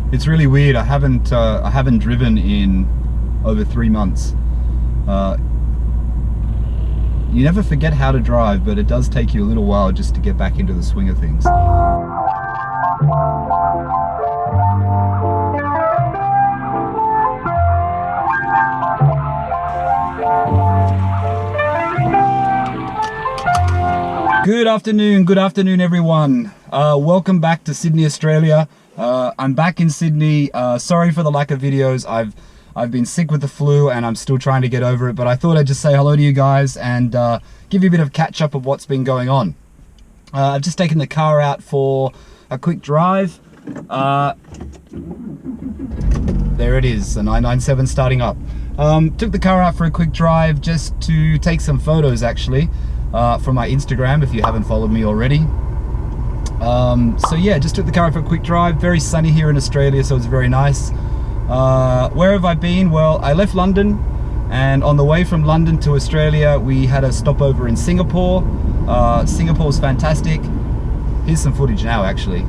It's really weird. I haven't driven in over 3 months. You never forget how to drive, but it does take you a little while just to get back into the swing of things. Good afternoon everyone. Welcome back to Sydney, Australia. I'm back in Sydney. Sorry for the lack of videos. I've been sick with the flu and I'm still trying to get over it, but I thought I'd just say hello to you guys and give you a bit of catch up of what's been going on. I've just taken the car out for a quick drive. There it is, the 997 starting up. Took the car out for a quick drive just to take some photos actually. From my Instagram, if you haven't followed me already. So yeah, just took the car out for a quick drive. Very sunny here in Australia, so it's very nice. Where have I been? Well, I left London, and on the way from London to Australia, we had a stopover in Singapore. Singapore's fantastic. Here's some footage now, actually.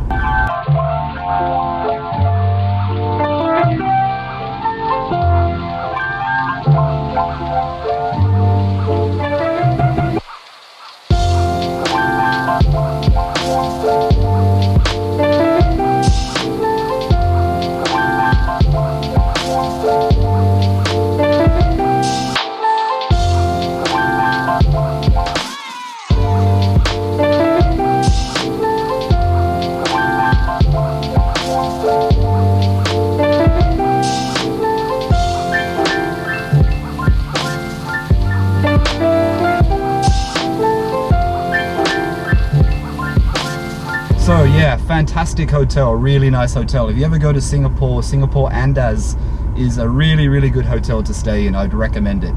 So yeah, fantastic hotel, really nice hotel. If you ever go to Singapore, Andaz is a really good hotel to stay in. I'd recommend it.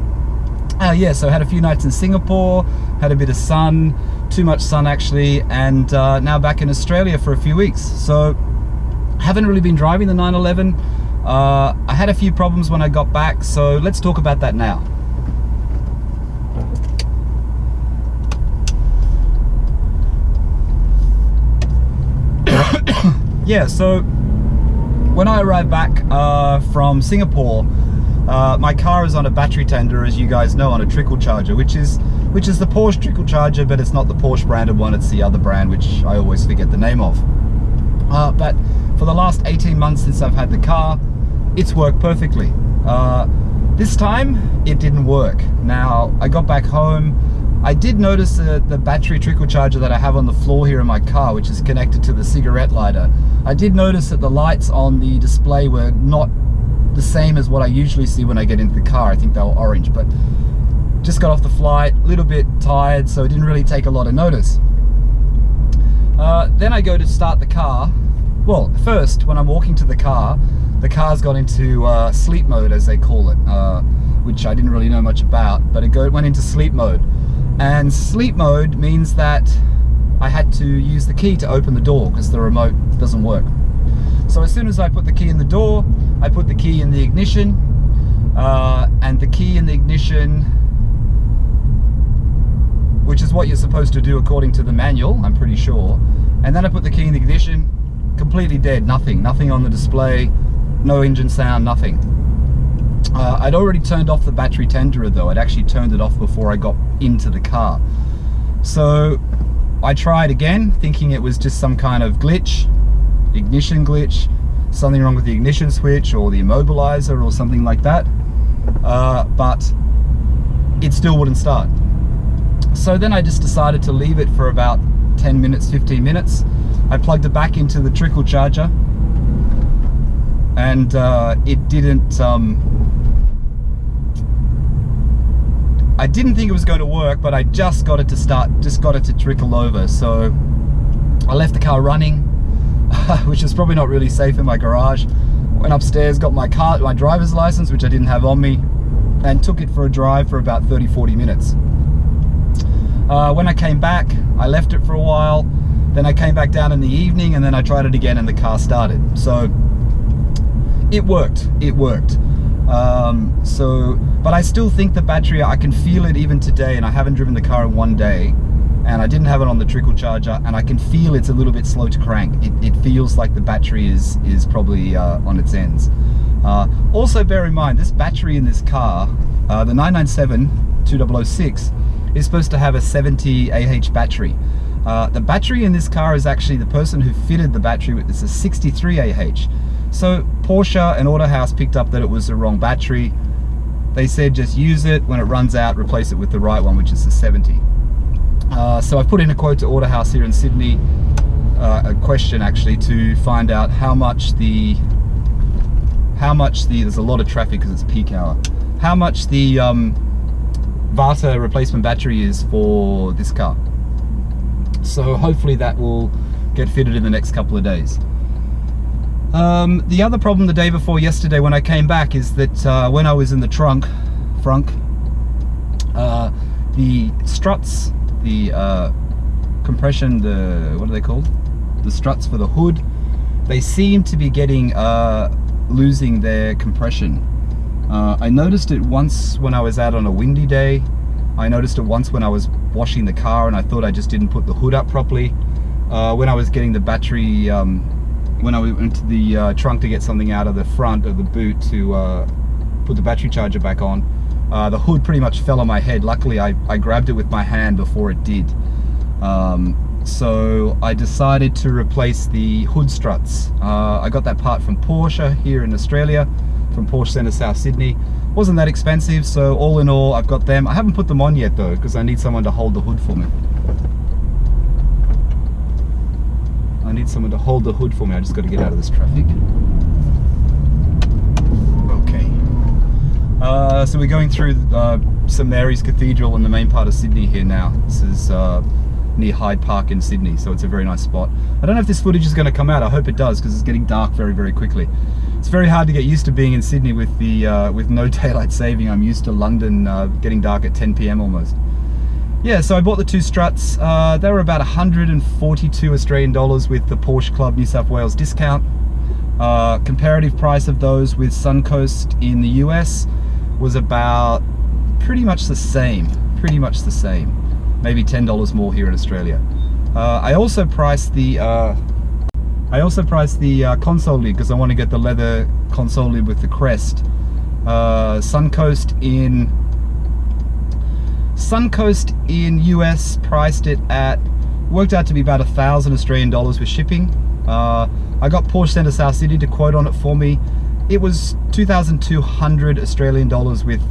Yeah, so had a few nights in Singapore, had a bit of sun, too much sun actually, and now back in Australia for a few weeks. So haven't really been driving the 911. I had a few problems when I got back, so let's talk about that now. Yeah, so when I arrived back from Singapore, my car is on a battery tender, as you guys know, on a trickle charger, which is the Porsche trickle charger, but it's not the Porsche branded one, it's the other brand, which I always forget the name of. But for the last 18 months since I've had the car, it's worked perfectly. This time, it didn't work. Now, I got back home, I did notice the battery trickle charger that I have on the floor here in my car, which is connected to the cigarette lighter. I did notice that the lights on the display were not the same as what I usually see when I get into the car. I think they were orange, but just got off the flight, a little bit tired, so it didn't really take a lot of notice. Then I go to start the car. Well, first, when I'm walking to the car's got into sleep mode, as they call it, which I didn't really know much about, but it went into sleep mode. And sleep mode means that I had to use the key to open the door because the remote doesn't work. So as soon as I put the key in the door, I put the key in the ignition, and the key in the ignition, which is what you're supposed to do according to the manual, I'm pretty sure. And then I put the key in the ignition, completely dead, nothing on the display, no engine sound, nothing. I'd already turned off the battery tenderer though. I'd actually turned it off before I got into the car. So I tried again, thinking it was just some kind of glitch, ignition glitch, something wrong with the ignition switch or the immobilizer or something like that. But it still wouldn't start. So then I just decided to leave it for about 10 minutes, 15 minutes. I plugged it back into the trickle charger, and it didn't, I didn't think it was going to work, but I just got it to start, just got it to trickle over. So I left the car running, which is probably not really safe in my garage. Went upstairs, got my driver's license, which I didn't have on me, and took it for a drive for about 30-40 minutes. When I came back, I left it for a while, then I came back down in the evening, and then I tried it again and the car started. So it worked. But I still think the battery, I can feel it even today, and I haven't driven the car in one day. and I didn't have it on the trickle charger, and I can feel it's a little bit slow to crank. It feels like the battery is probably on its ends. Also bear in mind, this battery in this car, the 997-2006, is supposed to have a 70 AH battery. The battery in this car is actually, the person who fitted the battery with this, is 63 AH. So Porsche and Autohaus picked up that it was the wrong battery. They said just use it, when it runs out replace it with the right one, which is the 70. So I put in a quote to Autohaus here in Sydney, a question actually, to find out how much the there's a lot of traffic because it's peak hour, how much the Vata replacement battery is for this car. So hopefully that will get fitted in the next couple of days. The other problem the day before yesterday when I came back is that when I was in the trunk, the struts, the compression, what are they called? The struts for the hood, they seem to be getting losing their compression. I noticed it once when I was out on a windy day. I noticed it once when I was washing the car and I thought I just didn't put the hood up properly. When I was getting the battery, when I went to the trunk to get something out of the front of the boot to put the battery charger back on, the hood pretty much fell on my head. Luckily I grabbed it with my hand before it did. So I decided to replace the hood struts. I got that part from Porsche here in Australia, from Porsche Centre South Sydney. Wasn't that expensive, so all in all I've got them. I haven't put them on yet though, because I need someone to hold the hood for me. I need someone to hold the hood for me. I just got to get out of this traffic. Okay. So we're going through St Mary's Cathedral in the main part of Sydney here now. This is near Hyde Park in Sydney, so it's a very nice spot. I don't know if this footage is going to come out. I hope it does, because it's getting dark very, very quickly. It's very hard to get used to being in Sydney with the with no daylight saving. I'm used to London getting dark at 10 PM almost. Yeah, so I bought the two struts. They were about 142 Australian dollars with the Porsche Club New South Wales discount. Comparative price of those with Suncoast in the US was about pretty much the same. Maybe $10 more here in Australia. I also priced the console lid because I want to get the leather console lid with the crest. Suncoast in US priced it at, worked out to be about 1,000 Australian dollars with shipping. I got Porsche Centre South City to quote on it for me. It was 2,200 Australian dollars with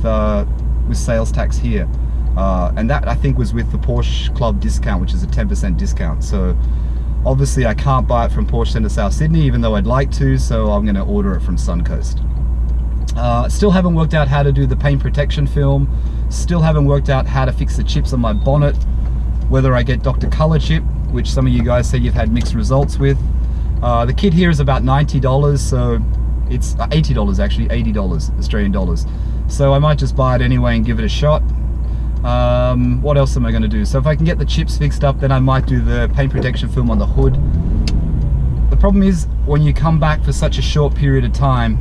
sales tax here. And that I think was with the Porsche Club discount, which is a 10% discount. So obviously I can't buy it from Porsche Centre South Sydney, even though I'd like to, so I'm going to order it from Suncoast. Still haven't worked out how to do the paint protection film. Still haven't worked out how to fix the chips on my bonnet, whether I get Dr. Color chip, which some of you guys say you've had mixed results with. The kit here is about $90, so it's $80 actually, $80 Australian dollars. So I might just buy it anyway and give it a shot. What else am I going to do? So if I can get the chips fixed up, then I might do the paint protection film on the hood. The problem is, when you come back for such a short period of time,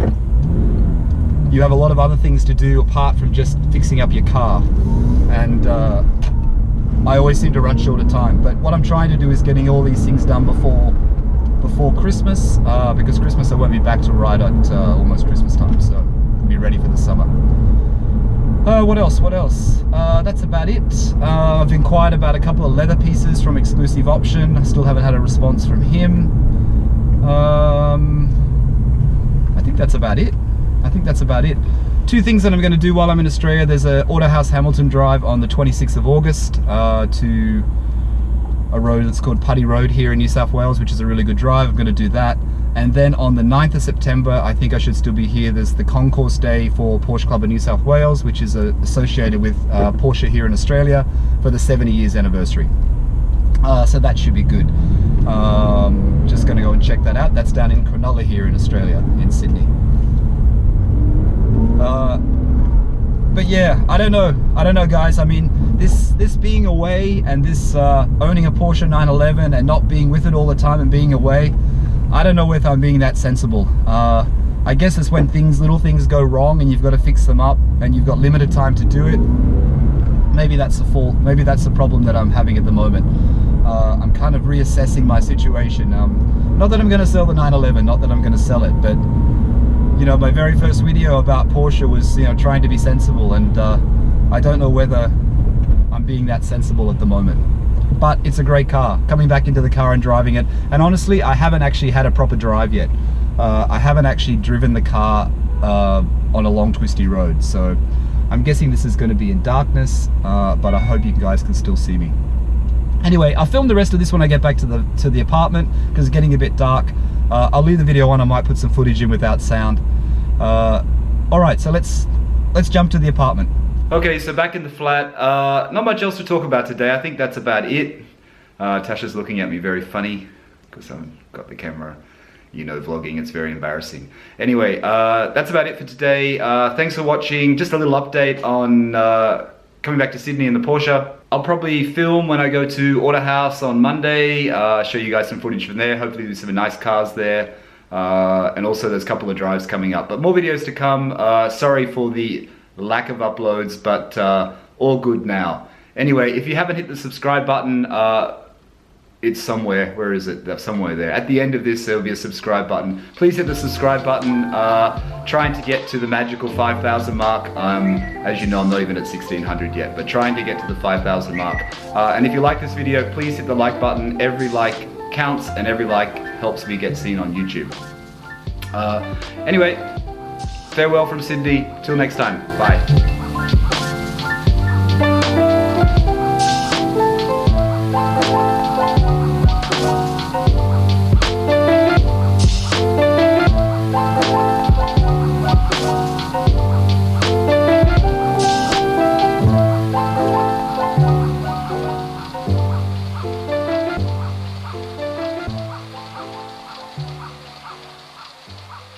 you have a lot of other things to do apart from just fixing up your car, and I always seem to run short of time. But what I'm trying to do is getting all these things done before Christmas, because Christmas I won't be back to right at almost Christmas time, so be ready for the summer. What else? That's about it. I've inquired about a couple of leather pieces from Exclusive Option. I still haven't had a response from him. I think that's about it. Two things that I'm going to do while I'm in Australia. There's a Autohaus Hamilton drive on the 26th of August to a road that's called Putty Road here in New South Wales, which is a really good drive. I'm going to do that. And then on the 9th of September, I think I should still be here. There's the Concourse Day for Porsche Club of New South Wales, which is associated with Porsche here in Australia for the 70 years anniversary. So that should be good. Just going to go and check that out. That's down in Cronulla here in Australia, in Sydney. But yeah, I don't know guys. I mean, this being away and this owning a Porsche 911 and not being with it all the time and being away, I don't know if I'm being that sensible. I guess it's when little things go wrong and you've got to fix them up and you've got limited time to do it. maybe that's the fault. Maybe that's the problem that I'm having at the moment. I'm kind of reassessing my situation. Not that I'm going to sell the 911, not that I'm going to sell it, but you know, my very first video about Porsche was, you know, trying to be sensible, and I don't know whether I'm being that sensible at the moment. But it's a great car. Coming back into the car and driving it, and honestly, I haven't actually had a proper drive yet. I haven't actually driven the car on a long twisty road, so I'm guessing this is going to be in darkness, but I hope you guys can still see me. Anyway, I'll film the rest of this when I get back to the apartment, because it's getting a bit dark. I'll leave the video on. I might put some footage in without sound. All right, so let's jump to the apartment. Okay, so back in the flat. Not much else to talk about today. I think that's about it. Tasha's looking at me very funny because I've got the camera, you know, vlogging. It's very embarrassing. Anyway, that's about it for today. Thanks for watching. Just a little update on coming back to Sydney in the Porsche. I'll probably film when I go to Auto House on Monday, show you guys some footage from there. Hopefully there's some nice cars there. And also there's a couple of drives coming up, but more videos to come. Sorry for the lack of uploads, but all good now. Anyway, if you haven't hit the subscribe button, it's somewhere. Where is it? Somewhere there. At the end of this, there'll be a subscribe button. Please hit the subscribe button. Trying to get to the magical 5,000 mark. As you know, I'm not even at 1,600 yet, but trying to get to the 5,000 mark. And if you like this video, please hit the like button. Every like counts, and every like helps me get seen on YouTube. Anyway, farewell from Sydney. Till next time. Bye.